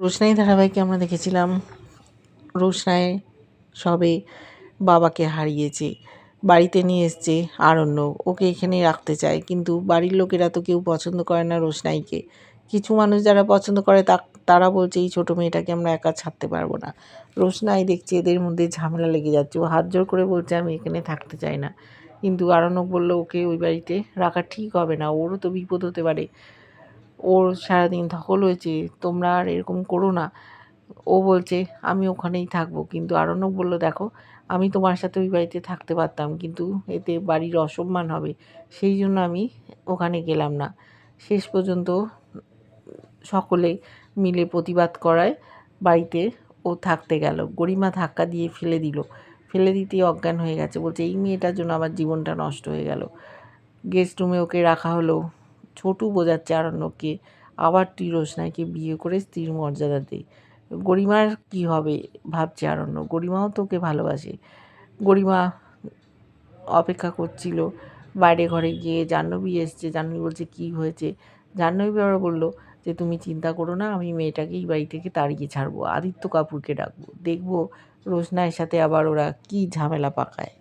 রোশনাই ধারাবাহিকে আমরা দেখেছিলাম রোশনাই সবে বাবাকে হারিয়েছে, বাড়িতে নিয়ে এসছে আরণ্যক, ওকে এখানেই রাখতে চায়, কিন্তু বাড়ির লোকেরা তো কেউ পছন্দ করে না রোশনাইকে। কিছু মানুষ যারা পছন্দ করে তারা বলছে এই ছোটো মেয়েটাকে আমরা একা ছাড়তে পারবো না। রোশনাই দেখছে এদের মধ্যে ঝামেলা লেগে যাচ্ছে, ও হাত জোর করে বলছে আমি এখানে থাকতে চাই না, কিন্তু আরণ্যক বলল ওকে ওই বাড়িতে রাখা ঠিক হবে না, ওরও তো বিপদ হতে পারে, ওর সারাদিন ধকল হয়েছে, তোমরা আর এরকম করো না। ও বলছে আমি ওখানেই থাকবো, কিন্তু আরণ্যক বলল দেখো আমি তোমার সাথে ওই বাড়িতে থাকতে পারতাম, কিন্তু এতে বাড়ির অসম্মান হবে, সেই জন্য আমি ওখানে গেলাম না। শেষ পর্যন্ত সকলে মিলে প্রতিবাদ করায় বাড়িতে ও থাকতে গেল। গরিমা ধাক্কা দিয়ে ফেলে দিতেই অজ্ঞান হয়ে গেছে, বলছে এই মেয়েটার জন্য আমার জীবনটা নষ্ট হয়ে গেল। গেস্ট রুমে ওকে রাখা হলো। ছোটু বোঝাচ্ছে আরণ্যককে আবার তুই রোশনাইকে বিয়ে করে স্ত্রীর মর্যাদা দে। গরিমার কি হবে ভাবছে আরণ্যক, গরিমাও তো ওকে ভালোবাসে। গরিমা অপেক্ষা করছিল বাইরে ঘরে গিয়ে, জাহ্নবী এসছে, জাহ্নবী বলছে কি হয়েছে, জাহ্নবী আবার বলল যে তুমি চিন্তা করো না, আমি মেয়েটাকে এই বাড়ি থেকে তাড়িয়ে ছাড়বো, আদিত্য কাপুরকে ডাকবো, দেখবো রোশনাইয়ের সাথে আবার ওরা কি ঝামেলা পাকায়।